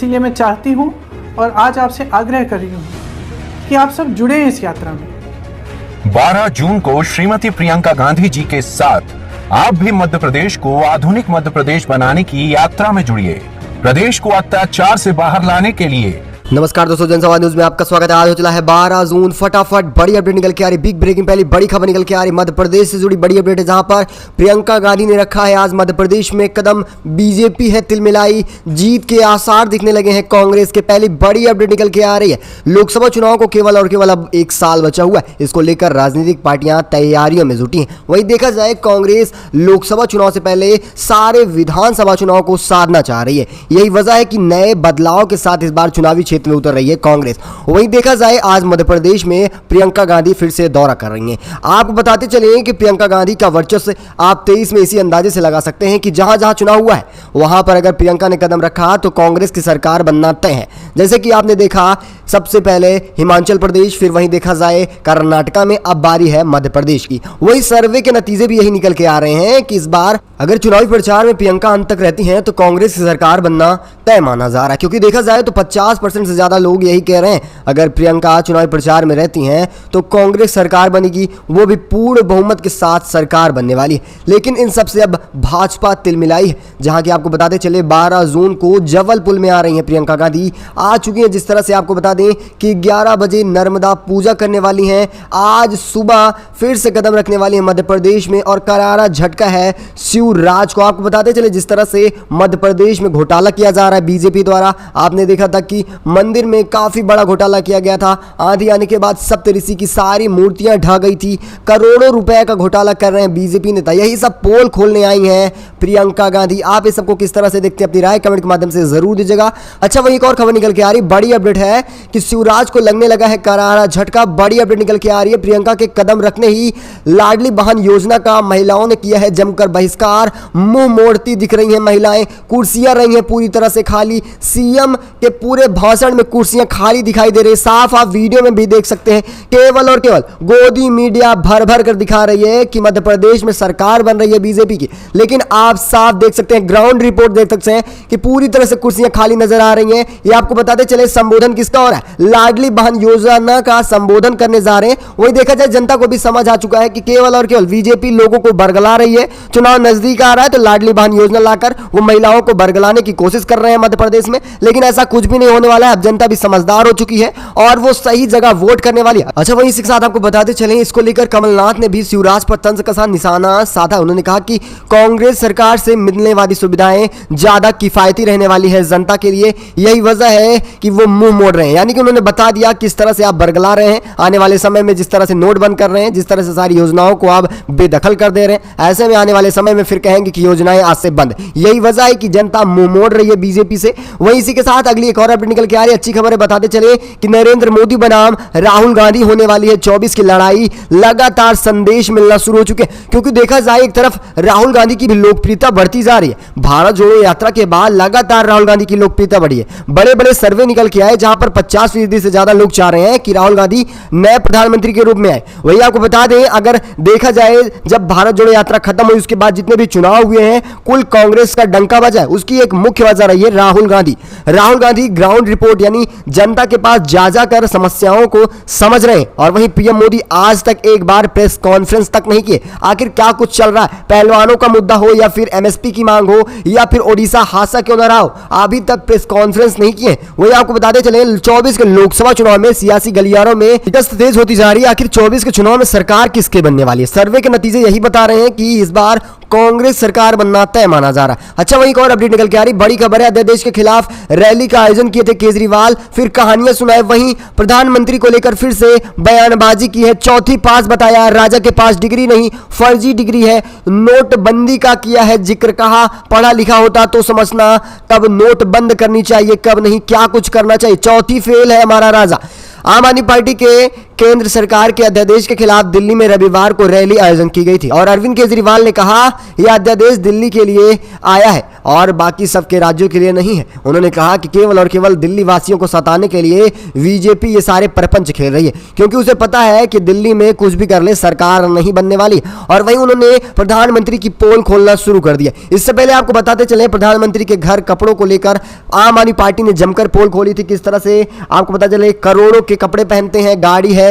इसीलिए मैं चाहती हूँ और आज आपसे आग्रह कर रही हूँ कि आप सब जुड़े इस यात्रा में। 12 जून को श्रीमती प्रियंका गांधी जी के साथ आप भी मध्य प्रदेश को आधुनिक मध्य प्रदेश बनाने की यात्रा में जुड़िए। प्रदेश को अत्याचार से बाहर लाने के लिए। नमस्कार दोस्तों, जनसंवाद न्यूज में आपका स्वागत है। आज हो चला है 12 जून। फटाफट बड़ी अपडेट निकल के आ रही, बिग ब्रेकिंग पहली बड़ी खबर निकल के आ रही मध्य प्रदेश से जुड़ी बड़ी अपडेट है, जहां पर प्रियंका गांधी ने रखा है आज मध्य प्रदेश में कदम। बीजेपी है तिलमिलाई, जीत के आसार दिखने लगे हैं कांग्रेस के। पहली बड़ी अपडेट निकल के आ रही है। लोकसभा चुनाव को केवल और केवल अब 1 साल बचा हुआ है, इसको लेकर राजनीतिक पार्टियां तैयारियों में जुटी हैं। वहीं देखा जाए कांग्रेस लोकसभा चुनाव से पहले सारे विधानसभा चुनाव को साधना चाह रही है। यही वजह है कि नए बदलाव के साथ इस बार चुनावी क्षेत्र में उतर रही है कांग्रेस। वहीं देखा जाए आज मध्य प्रदेश में प्रियंका गांधी फिर से दौरा कर रही हैं। आपको बताते चले कि प्रियंका गांधी का वर्चस्व आप 23 में इसी अंदाजे से लगा सकते हैं कि जहां जहां चुनाव हुआ है वहां पर अगर प्रियंका ने कदम रखा तो कांग्रेस की सरकार बनना तय है। जैसे कि आपने देखा सबसे पहले हिमाचल प्रदेश, फिर वहीं देखा जाए कर्नाटका में, अब बारी है मध्य प्रदेश की। वही सर्वे के नतीजे भी यही निकल के आ रहे हैं कि इस बार अगर चुनावी प्रचार में प्रियंका अंत तक रहती हैं तो कांग्रेस की सरकार बनना तय माना जा रहा है। क्योंकि देखा जाए तो 50% से ज्यादा लोग यही कह रहे हैं अगर प्रियंका चुनावी प्रचार में रहती हैं तो कांग्रेस सरकार बनेगी, वो भी पूर्ण बहुमत के साथ सरकार बनने वाली है। लेकिन इन सबसे अब भाजपा तिलमिलाई है, जहां की आपको बताते चले 12 जून को जबलपुर में आ रही हैं प्रियंका गांधी। आ चुकी हैं, जिस तरह से आपको बता दें कि 11 बजे नर्मदा पूजा करने वाली हैं। आज सुबह फिर से कदम रखने वाली है मध्य प्रदेश में और करारा झटका है शिवराज को। आपको बताते चले जिस तरह से मध्य प्रदेश में घोटाला किया जा रहा है बीजेपी द्वारा, आपने देखा था कि मंदिर में काफी बड़ा घोटाला किया गया था। आंधी आने के बाद सप्तऋषि की सारी मूर्तियां ढह गई थी। करोड़ों रुपए का घोटाला कर रहे हैं बीजेपी नेता। यही सब पोल खोलने आई हैं प्रियंका गांधी। आप इस सबको किस तरह से देखते हैं, अपनी राय कमेंट के माध्यम से जरूर दीजिएगा। अच्छा, वही एक और खबर निकल के आ रही, बड़ी अपडेट है कि शिवराज को लगने लगा है करारा झटका। बड़ी अपडेट निकल के आ रही है, प्रियंका के कदम रखने ही लाडली बहन योजना का महिलाओं ने किया है जमकर बहिष्कार। मुंह मोड़ती दिख रही हैं महिलाएं, कुर्सियां रही हैं पूरी तरह से खाली। सीएम के पूरे भाषण में कुर्सियां खाली दिखाई दे रही, साफ आप वीडियो में भी देख सकते हैं। केवल और केवल गोदी मीडिया भर भर कर दिखा रही है कि मध्य प्रदेश में सरकार बन रही है बीजेपी की, लेकिन आप साफ देख सकते हैं, ग्राउंड रिपोर्ट देख सकते हैं कि पूरी तरह से कुर्सियां खाली नजर आ रही हैं। ये आपको बताते चले संबोधन किसका हो रहा है, लाडली बहन योजना का संबोधन करने जा रहे हैं। वही देखा जाए जनता को भी समझ आ चुका है कि केवल और केवल बीजेपी लोगों को बरगला रही है। चुनाव नजदीक आ रहा है तो लाडली बहन योजना लाकर वो महिलाओं को बरगलाने की कोशिश कर रहे हैं मध्य प्रदेश में, लेकिन ऐसा कुछ भी नहीं होने वाला है। अब जनता भी समझदार हो चुकी है और वो सही जगह वोट करने वाली है। अच्छा, वहीं इसी के साथ आपको बताते चलें, इसको लेकर कमलनाथ ने भी शिवराज पर तंज कसा, निशाना साधा। उन्होंने कहा कि कांग्रेस सरकार से मिलने वाली सुविधाएं ज्यादा किफायती रहने वाली है जनता के लिए, यही वजह है कि वो मुंह मोड़ रहे हैं। यानी कि उन्होंने बता दिया किस तरह से आप बरगला रहे हैं आने वाले समय में, जिस तरह से नोट बंद कर रहे हैं, जिस तरह से सारी योजनाओं को आप बेदखल कर दे रहे हैं, ऐसे में आने वाले समय में फिर कहेंगे कि योजनाएं आज से बंद। यही वजह है कि जनता मुंह मोड़ रही है बीजेपी से। वहीं इसी के साथ अगली एक और अपडेट निकल के आ रही है, अच्छी खबर है। बताते चले कि नरेंद्र मोदी बनाम राहुल गांधी होने वाली है 24 की लड़ाई। लगातार संदेश मिलना शुरू हो चुके हैं, क्योंकि देखा जाए एक तरफ राहुल गांधी की भी लोकप्रियता बढ़ती जा रही है। भारत जोड़ो यात्रा के बाद लगातार राहुल गांधी की लोकप्रियता बढ़ी है। बड़े बड़े सर्वे निकल के आए जहां पर 50% से ज्यादा लोग चाह रहे हैं कि राहुल गांधी नए प्रधानमंत्री के रूप में आए। वही आपको बता दें, अगर देखा जाए जब भारत जोड़ो यात्रा खत्म हुई उसके बाद जितने भी चुनाव हुए हैं, कुल कांग्रेस का डंका बजा है, उसकी एक मुख्य वजह रही है राहुल गांधी। राहुल गांधी ग्राउंड रिपोर्ट यानी जनता के पास जा जाकर समस्याओं को समझ रहे हैं। और वहीं पीएम मोदी आज तक एक बार प्रेस कॉन्फ्रेंस तक नहीं किए। आखिर क्या कुछ चल रहा है, पहलवानों का मुद्दा हो या फिर एमएसपी की मांग हो या फिर ओडिशा हादसा क्यों न रहा हो, अभी तक प्रेस कॉन्फ्रेंस नहीं किए। वही आपको बताते चले 24 के लोकसभा चुनाव में सियासी गलियारों में गश्त तेज होती जा रही है। आखिर 24 के चुनाव में सरकार किसके बनने वाली है, सर्वे के नतीजे यही बता रहे हैं कि इस बार कांग्रेस सरकार बनना तय माना जा रहा है। अच्छा, वहीं एक और अपडेट निकल के आ रही, बड़ी खबर है, अध्यादेश के खिलाफ रैली का आयोजन किए थे केजरीवाल, फिर कहानियां सुनाए। वहीं प्रधानमंत्री को लेकर फिर से बयानबाजी की है। चौथी पास बताया, राजा के पास डिग्री नहीं फर्जी डिग्री है। नोटबंदी का किया है जिक्र, कहा पढ़ा लिखा होता तो समझना कब नोट बंद करनी चाहिए कब नहीं, क्या कुछ करना चाहिए। चौथी फेल है हमारा राजा। आम आदमी पार्टी के केंद्र सरकार के अध्यादेश के खिलाफ दिल्ली में रविवार को रैली आयोजन की गई थी और अरविंद केजरीवाल ने कहा यह अध्यादेश दिल्ली के लिए आया है और बाकी सबके राज्यों के लिए नहीं है। उन्होंने कहा कि केवल और केवल दिल्ली वासियों को सताने के लिए बीजेपी ये सारे प्रपंच खेल रही है, क्योंकि उसे पता है कि दिल्ली में कुछ भी कर ले सरकार नहीं बनने वाली। और वहीं उन्होंने प्रधानमंत्री की पोल खोलना शुरू कर दिया। इससे पहले आपको बताते चले, प्रधानमंत्री के घर कपड़ों को लेकर आम आदमी पार्टी ने जमकर पोल खोली थी। किस तरह से आपको पता चले, करोड़ों के कपड़े पहनते हैं, गाड़ी है,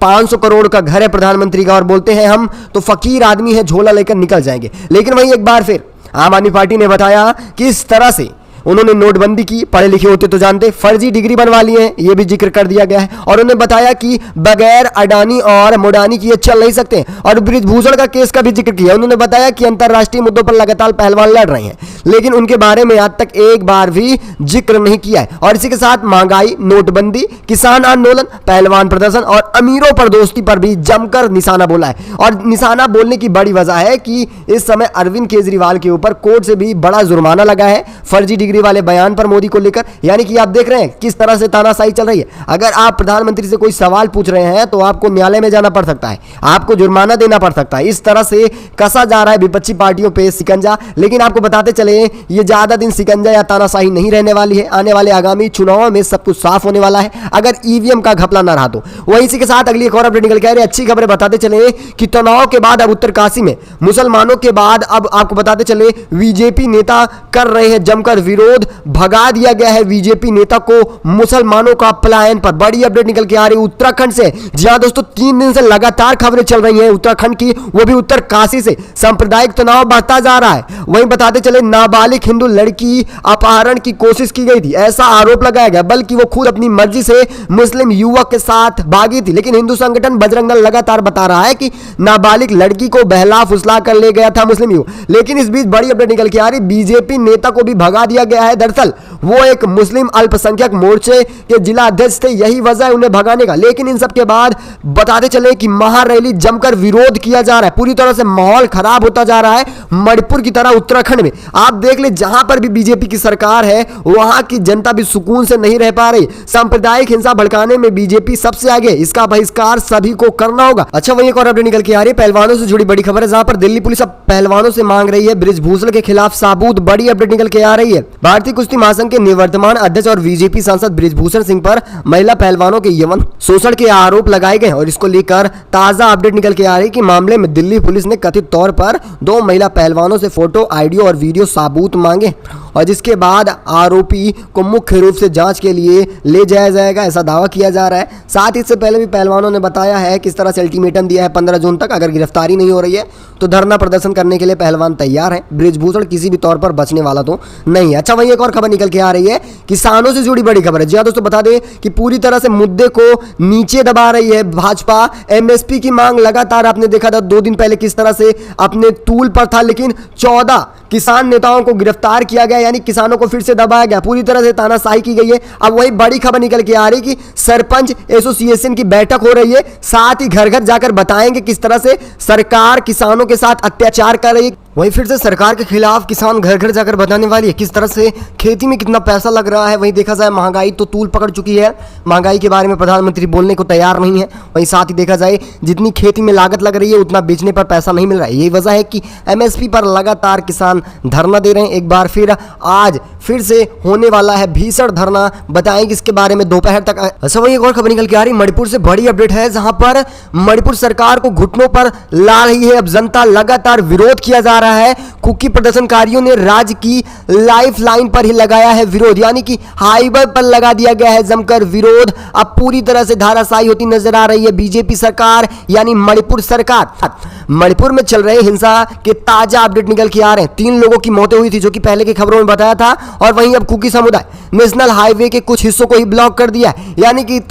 500 करोड़ का घर है प्रधानमंत्री का, और बोलते हैं हम तो फकीर आदमी है, झोला लेकर निकल जाएंगे। लेकिन वहीं एक बार फिर आम आदमी पार्टी ने बताया कि इस तरह से उन्होंने नोटबंदी की, पढ़े लिखे होते तो जानते, फर्जी डिग्री बनवा ली है, ये भी जिक्र कर दिया गया है। और उन्होंने बताया कि बगैर अडानी और मोडानी की ये चल नहीं सकते, और बृजभूषण का केस का भी जिक्र किया। उन्होंने बताया कि अंतरराष्ट्रीय मुद्दों पर लगातार पहलवान लड़ रहे हैं, लेकिन उनके बारे में आज तक एक बार भी जिक्र नहीं किया है। और इसी के साथ महंगाई, नोटबंदी, किसान आंदोलन, पहलवान प्रदर्शन और अमीरों पर दोस्ती पर भी जमकर निशाना बोला है। और निशाना बोलने की बड़ी वजह है कि इस समय अरविंद केजरीवाल के ऊपर कोर्ट से भी बड़ा जुर्माना लगा है फर्जी डिग्री वाले बयान पर मोदी को लेकर। यानी कि आप देख रहे हैं किस तरह से तानाशाही चल रही है। अगर आप प्रधानमंत्री से कोई सवाल पूछ रहे हैं तो आपको न्यायालय में जाना पड़ सकता है, आपको जुर्माना देना पड़ सकता है। इस तरह से कसा जा रहा है विपक्षी पार्टियों पे शिकंजा। लेकिन आपको बताते चले, ये ज्यादा दिन शिकंजा या तानाशाही नहीं रहने वाली है। आने वाले आगामी चुनाव में सब कुछ साफ होने वाला है, अगर ईवीएम का घपला ना रहा तो। वहीं इसी के साथ अगली एक और अपडेट निकल के आ रही है, अच्छी खबरें बताते चले कि तनाव के बाद अब उत्तरकाशी में मुसलमानों के बाद अब आपको बताते चले बीजेपी नेता कर रहे हैं जमकर विरोध। भगा दिया गया है बीजेपी नेता को मुसलमानों का पलायन पर। बड़ी अपडेट निकल के आ रही है उत्तराखंड से। जी हां दोस्तों, 3 दिन से लगातार खबरें चल रही हैं उत्तराखंड की, वो भी उत्तरकाशी से। सांप्रदायिक तनाव बढ़ता जा रहा है। वहीं बताते चले, नाबालिग हिंदू लड़की अपहरण की कोशिश की गई थी, ऐसा आरोप लगाया गया, बल्कि वो खुद अपनी मर्जी से मुस्लिम युवक के साथ भागी थी। लेकिन हिंदू संगठन बजरंग दल लगातार बता रहा है कि नाबालिग लड़की को बहला फुसला कर ले गया था मुस्लिम युवक। लेकिन इस बीच बड़ी अपडेट निकल के आ रही, बीजेपी नेता को भी भगा दिया गया है। दरअसल वो एक मुस्लिम अल्पसंख्यक मोर्चे के जिला अध्यक्ष थे, यही वजह है उन्हें भगाने का। लेकिन इन सब के बाद बताते चले कि महारैली जमकर विरोध किया जा रहा है, पूरी तरह से माहौल खराब होता जा रहा है मणिपुर की तरह उत्तराखंड में। आप देख ले, जहां पर भी बीजेपी की सरकार है वहां की जनता भी सुकून से नहीं रह पा रही। सांप्रदायिक हिंसा भड़काने में बीजेपी सबसे आगे, इसका बहिष्कार सभी को करना होगा। अच्छा, वहीं एक और अपडेट निकल के आ रही है पहलवानों से जुड़ी बड़ी खबर है, जहां पर दिल्ली पुलिस अब पहलवानों से मांग रही है बृजभूषण के खिलाफ सबूत। बड़ी अपडेट निकल के आ रही है, भारतीय कुश्ती महासंघ के निवर्तमान अध्यक्ष और बीजेपी सांसद बृजभूषण सिंह पर महिला पहलवानों के यौन शोषण के आरोप लगाए गए और इसको लेकर ताजा अपडेट निकल के आ रही है कि मामले में दिल्ली पुलिस ने कथित तौर पर 2 महिला पहलवानों से फोटो, ऑडियो और वीडियो सबूत मांगे और जिसके बाद आरोपी को मुख्य रूप से जांच के लिए ले जाया जाएगा, ऐसा दावा किया जा रहा है। साथ ही इससे पहले भी पहलवानों ने बताया है किस तरह से अल्टीमेटम दिया है 15 जून तक, अगर गिरफ्तारी नहीं हो रही है तो धरना प्रदर्शन करने के लिए पहलवान तैयार है। बृजभूषण किसी भी तौर पर बचने वाला तो नहीं है। अच्छा, वहीं एक और खबर निकल के आ रही है, किसानों से जुड़ी बड़ी खबर है। जी हाँ दोस्तों, बता दें कि पूरी तरह से मुद्दे को नीचे दबा रही है भाजपा। एमएसपी की मांग लगातार आपने देखा था 2 दिन पहले किस तरह से अपने तूल पर था, लेकिन 14 किसान नेताओं को गिरफ्तार किया गया, यानी किसानों को फिर से दबाया गया, पूरी तरह से तानाशाही की गई है। अब वही बड़ी खबर निकल के आ रही कि सरपंच एसोसिएशन की बैठक हो रही है, साथ ही घर घर जाकर बताएंगे किस तरह से सरकार किसानों के साथ अत्याचार कर रही है। वहीं फिर से सरकार के खिलाफ किसान घर घर जाकर बताने वाली है किस तरह से खेती में कितना पैसा लग रहा है। वहीं देखा जाए महंगाई तो तूल पकड़ चुकी है, महंगाई के बारे में प्रधानमंत्री बोलने को तैयार नहीं है। वहीं साथ ही देखा जाए जितनी खेती में लागत लग रही है उतना बेचने पर पैसा नहीं मिल रहा है। यही वजह है कि एमएसपी पर लगातार किसान धरना दे रहे हैं। एक बार फिर आज फिर से होने वाला है भीषण धरना, बताएंगे इसके बारे में दोपहर तक। अच्छा, वहीं एक और खबर निकल के आ रही मणिपुर से बड़ी अपडेट है, जहां पर मणिपुर सरकार को घुटनों पर ला रही है अब जनता, लगातार विरोध किया जा रहा है। कुकी प्रदर्शनकारियों ने राज्य की लाइफ लाइन पर ही लगाया है विरोध, यानी कि हाईवे पर लगा दिया गया है जमकर विरोध। अब पूरी तरह से धाराशायी होती नजर आ रही है बीजेपी सरकार, यानी मणिपुर सरकार। मणिपुर में चल रहे हिंसा के ताजा अपडेट निकल के आ रहे हैं। 3 लोगों की मौतें हुई थी, जो कि पहले की खबरों में बताया था। और वहीं अब कुकी समुदाय नेशनल हाईवे के कुछ हिस्सों को ही ब्लॉक कर दिया है, यानी कि एक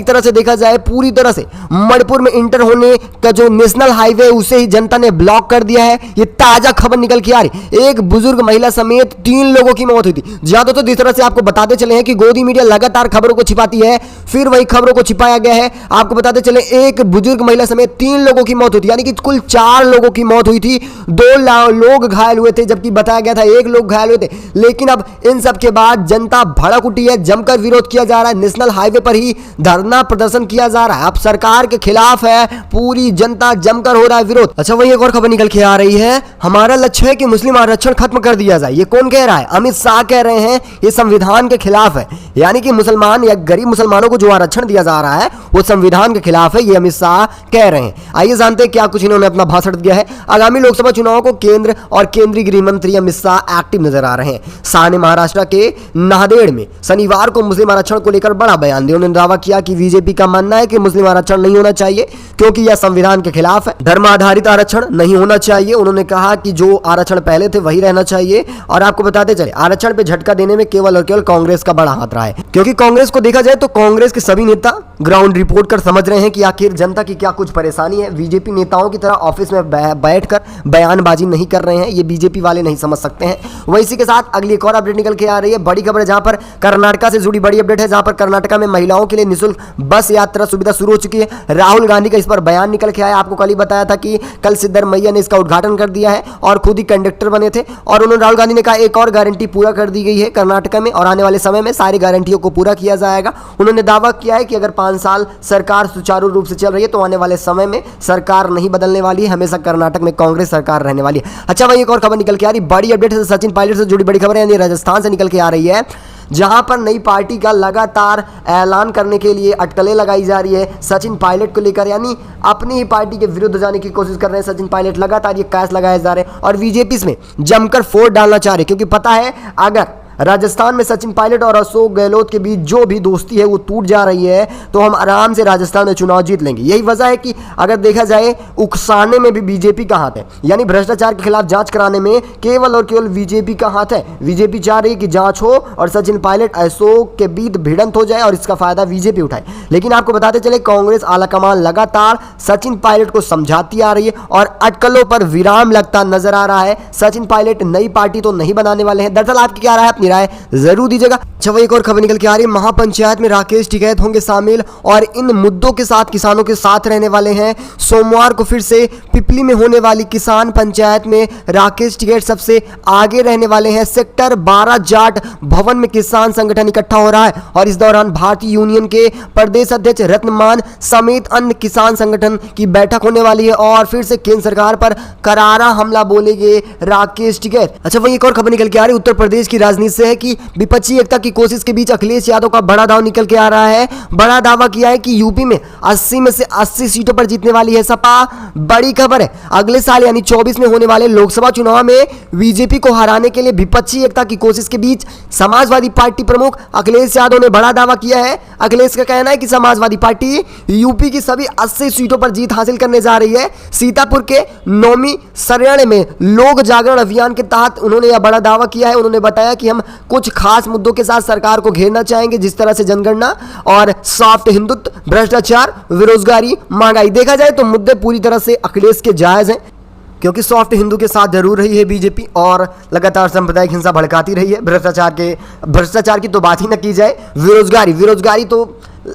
तरह से देखा जाए पूरी तरह से मणिपुर में इंटर होने का जो नेशनल हाईवे उसे ही जनता ने ब्लॉक कर दिया है। ये ताजा खबर निकल के आ रही, एक बुजुर्ग महिला समेत 3 लोगों की मौत हुई थी। ज्यादा तो जिस तरह से आपको बताते चले हैं कि गोदी मीडिया लगातार खबरों को छिपाती है, फिर वही खबरों को छिपाया गया है। आपको बताते चले एक बुजुर्ग महिला समेत 3 लोगों की मौत हुई थी, यानी कि कुल 4 लोगों की मौत हुई थी। 2 लोग घायल हुए थे, जबकि बताया गया था 1 लोग घायल हुए थे। लेकिन अब अब इन सब के बाद जनता भड़क उठी है, जमकर विरोध किया जा रहा है, नेशनल हाईवे पर ही धरना प्रदर्शन किया जा रहा है। अब सरकार के खिलाफ है, पूरी जनता जमकर हो रहा है विरोध। अच्छा, वही एक और खबर निकल के आ रही है, हमारा लक्ष्य है कि मुस्लिम आरक्षण खत्म कर दिया जाए। ये कौन कह रहा है? अमित शाह कह रहे हैं। ये संविधान के खिलाफ है, यानी कि मुसलमान या गरीब मुसलमानों को जो आरक्षण दिया जा रहा है वो संविधान के खिलाफ है, ये अमित शाह कह रहे हैं। आइए जानते हैं क्या कुछ इन्होंने अपना भाषण दिया है। आगामी लोकसभा चुनाव को केंद्र और केंद्रीय गृह मंत्री अमित शाह एक्टिव नजर आ रहे हैं। शाह ने महाराष्ट्र के नांदेड़ में शनिवार को मुस्लिम आरक्षण को लेकर बड़ा बयान दिया। उन्होंने दावा किया कि बीजेपी का मानना है कि मुस्लिम आरक्षण नहीं होना चाहिए क्योंकि यह संविधान के खिलाफ है। धर्म आधारित आरक्षण नहीं होना चाहिए। उन्होंने कहा कि जो आरक्षण पहले थे वही रहना चाहिए। और आपको बताते चले, आरक्षण पे झटका देने में केवल और केवल कांग्रेस का बड़ा हाथ रहा है, क्योंकि कांग्रेस को देखा जाए तो कांग्रेस के सभी नेता ग्राउंड रिपोर्ट कर समझ रहे हैं कि आखिर जनता की क्या कुछ परेशानी है। बीजेपी नेताओं की तरह ऑफिस में बैठकर बयानबाजी नहीं कर रहे हैं, ये बीजेपी वाले नहीं समझ सकते हैं। वहीं इसी के साथ अगली एक और अपडेट निकल के आ रही है, बड़ी खबर है जहां पर कर्नाटका से जुड़ी बड़ी अपडेट है, जहां पर कर्नाटका में महिलाओं के लिए निःशुल्क बस यात्रा सुविधा शुरू हो चुकी है। राहुल गांधी का इस पर बयान निकल के आया। आपको कल ही बताया था कि कल सिद्धरमैया ने इसका उद्घाटन कर दिया है और खुद ही कंडक्टर बने थे। और उन्होंने, राहुल गांधी ने कहा एक और गारंटी पूरा कर दी गई है कर्नाटका में और आने वाले समय में सारी गारंटियों को पूरा किया जाएगा। उन्होंने दावा किया है कि अगर 5 साल सरकार सुचारू रूप से चल रही है तो आने वाले समय में सरकार नहीं बदलने वाली है, हमेशा कर्नाटक में कांग्रेस सरकार रहने वाली है। अच्छा, वही एक और खबर निकल के आ रही, बड़ी अपडेट है सचिन पायलट से जुड़ी बड़ी खबर है, यानी राजस्थान से निकल के आ रही है, जहां पर नई पार्टी का लगातार ऐलान करने के लिए अटकलें लगाई जा रही है सचिन पायलट को लेकर, यानी अपनी ही पार्टी के विरुद्ध जाने की कोशिश कर रहे हैं सचिन पायलट। लगातार ये कैस लगाए जा रहे हैं और बीजेपी इसमें जमकर फोड़ डालना चाह रहे हैं, क्योंकि पता है अगर राजस्थान में सचिन पायलट और अशोक गहलोत के बीच जो भी दोस्ती है वो टूट जा रही है तो हम आराम से राजस्थान में चुनाव जीत लेंगे। यही वजह है कि अगर देखा जाए उकसाने में भी बीजेपी का हाथ है, यानी भ्रष्टाचार के खिलाफ जांच कराने में केवल और केवल बीजेपी का हाथ है। बीजेपी चाह रही है कि जांच हो और सचिन पायलट अशोक के बीच भिड़ंत हो जाए और इसका फायदा बीजेपी उठाए। लेकिन आपको बताते चले, कांग्रेस आलाकमान लगातार सचिन पायलट को समझाती आ रही है और अटकलों पर विराम लगता नजर आ रहा है। सचिन पायलट नई पार्टी तो नहीं बनाने वाले हैं। दरअसल आपकी क्या राय है, अपनी राय जरूर दीजिएगा। अच्छा, एक और खबर निकल के आ रही है, महापंचायत में राकेश टिकैत होंगे शामिल और इन मुद्दों के साथ किसानों के साथ रहने वाले हैं। सोमवार को फिर से पिपली में होने वाली किसान पंचायत में राकेश टिकैत सबसे आगे रहने वाले हैं। सेक्टर 12 जाट भवन में किसान संगठन इकट्ठा हो रहा है और इस दौरान भारतीय यूनियन के प्रदेश अध्यक्ष रत्नमान समेत अन्य किसान संगठन की बैठक होने वाली है और फिर से केंद्र सरकार पर करारा हमला बोलेंगे राकेश टिकैत। अच्छा, वही एक और खबर निकल के आ रही है, उत्तर प्रदेश की राजनीति से है कि विपक्षी एकता की कोशिश के बीच अखिलेश यादव का बड़ा दाव निकल के आ रहा है। बड़ा दावा किया है कि यूपी में 80 में से 80 सीटों पर जीतने वाली है सपा। बड़ी खबर है, अगले साल यानी 24 में होने वाले लोकसभा चुनाव में बीजेपी को हराने के लिए विपक्षी एकता की कोशिश के बीच समाजवादी पार्टी प्रमुख अखिलेश यादव ने बड़ा दावा किया है। अखिलेश का कहना है कि समाजवादी पार्टी यूपी की सभी 80 सीटों पर जीत हासिल करने जा रही है। सीतापुर के नौमी सरेण में लोक जागरण अभियान के तहत उन्होंने यह बड़ा दावा किया है। उन्होंने बताया कि हम कुछ खास मुद्दों के साथ सरकार को घेरना चाहेंगे, जिस तरह से जनगणना और सॉफ्ट हिंदुत्व, भ्रष्टाचार, बेरोजगारी, महंगाई। देखा जाए तो मुद्दे पूरी तरह से अखिलेश के जायज हैं, क्योंकि सॉफ्ट हिंदू के साथ जरूर रही है बीजेपी और लगातार सांप्रदायिक हिंसा भड़काती रही है। भ्रष्टाचार की तो बात ही न की जाए। बेरोजगारी तो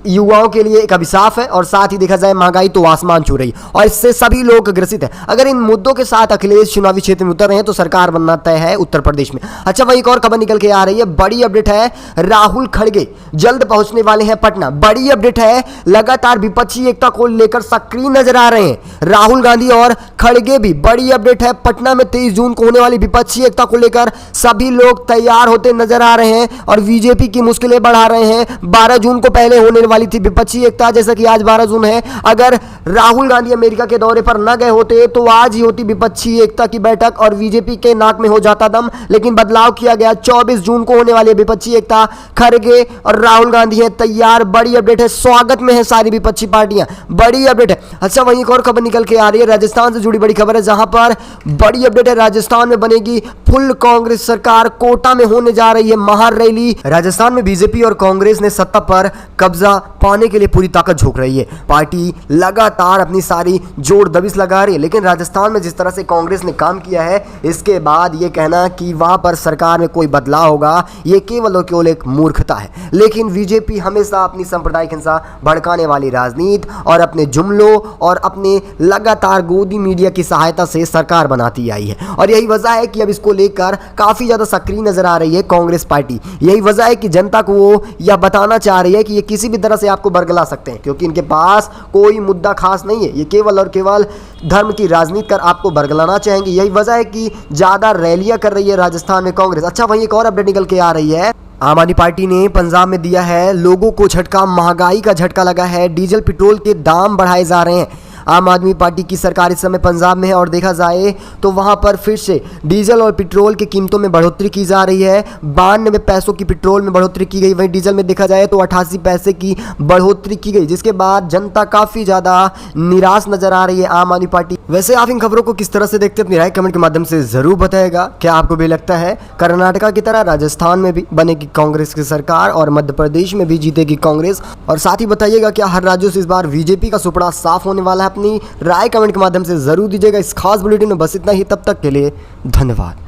युवाओं के लिए एक अभिशाप है और साथ ही देखा जाए महंगाई तो आसमान छू रही और इससे सभी लोग ग्रसित है। अगर इन मुद्दों के साथ अखिलेश चुनावी क्षेत्र में उतर रहे हैं तो सरकार बनना तय है उत्तर प्रदेश में। अच्छा, वही एक और खबर निकल के आ रही है, बड़ी अपडेट है, राहुल खड़गे जल्द पहुंचने वाले हैं पटना। बड़ी अपडेट है, लगातार विपक्षी एकता को लेकर सक्रिय नजर आ रहे हैं राहुल गांधी और खड़गे भी। बड़ी अपडेट है, पटना में 23 जून को होने वाली विपक्षी एकता को लेकर सभी लोग तैयार होते नजर आ रहे हैं और बीजेपी की मुश्किलें बढ़ा रहे हैं। 12 जून को पहले होने वाली थी विपक्षी एकता, जैसा कि आज 12 जून है। अगर राहुल गांधी अमेरिका के दौरे पर न गए होते तो आज ही होती विपक्षी एकता की बैठक और बीजेपी के नाक में हो जाता दम, लेकिन बदलाव किया गया। 24 जून को होने वाली विपक्षी एकता, खड़गे और राहुल गांधी हैं तैयार। बड़ी अपडेट है, स्वागत में है सारी विपक्षी पार्टियां। बड़ी अपडेट है। अच्छा, वहीं एक और खबर निकल के आ रही है, राजस्थान से जुड़ी बड़ी खबर है, जहां पर बड़ी अपडेट है, राजस्थान में बनेगी फुल कांग्रेस सरकार। कोटा में होने जा रही है महारैली। राजस्थान में बीजेपी और कांग्रेस ने सत्ता पर कब्जा कब्जा पाने के लिए पूरी ताकत झोंक रही है। पार्टी लगातार अपनी सारी जोर दबिश लगा रही है, लेकिन राजस्थान में जिस तरह से कांग्रेस ने काम किया है, इसके बाद ये कहना कि वहां पर सरकार में कोई बदलाव होगा, ये केवल और केवल एक मूर्खता है। लेकिन बीजेपी हमेशा अपनी सांप्रदायिक हिंसा भड़काने वाली राजनीति और अपने जुमलों और अपने लगातार गोदी मीडिया की सहायता से सरकार बनाती आई है, और यही वजह है कि अब इसको लेकर काफी ज्यादा सक्रिय नजर आ रही है कांग्रेस पार्टी। यही वजह है कि जनता को वो यह बताना चाह रही है कि ये किसी भी तरह से आपको बरगला सकते हैं, क्योंकि इनके पास कोई मुद्दा खास नहीं है। ये केवल और केवल धर्म की राजनीति कर आपको बरगलाना चाहेंगे। यही वजह है कि ज्यादा रैलियां कर रही है राजस्थान में कांग्रेस। अच्छा, वहीं एक और अपडेट निकल के आ रही है। आम आदमी पार्टी ने पंजाब में दिया है लोगों को झटका, महंगाई का झटका लगा है, डीजल पेट्रोल के दाम बढ़ाए जा रहे हैं। आम आदमी पार्टी की सरकार इस समय पंजाब में है और देखा जाए तो वहां पर फिर से डीजल और पेट्रोल की कीमतों में बढ़ोतरी की जा रही है। 92 पैसों की पेट्रोल में बढ़ोतरी की गई, वहीं डीजल में देखा जाए तो 88 पैसे की बढ़ोतरी की गई, जिसके बाद जनता काफ़ी ज़्यादा निराश नजर आ रही है आम आदमी पार्टी। वैसे आप इन खबरों को किस तरह से देखते हैं, अपनी राय कमेंट के माध्यम से ज़रूर बताएगा। क्या आपको भी लगता है कर्नाटका की तरह राजस्थान में भी बनेगी कांग्रेस की सरकार और मध्य प्रदेश में भी जीतेगी कांग्रेस? और साथ ही बताइएगा क्या हर राज्यों से इस बार बीजेपी का सुपड़ा साफ होने वाला है? अपनी राय कमेंट के माध्यम से जरूर दीजिएगा। इस खास बुलेटिन में बस इतना ही, तब तक के लिए धन्यवाद।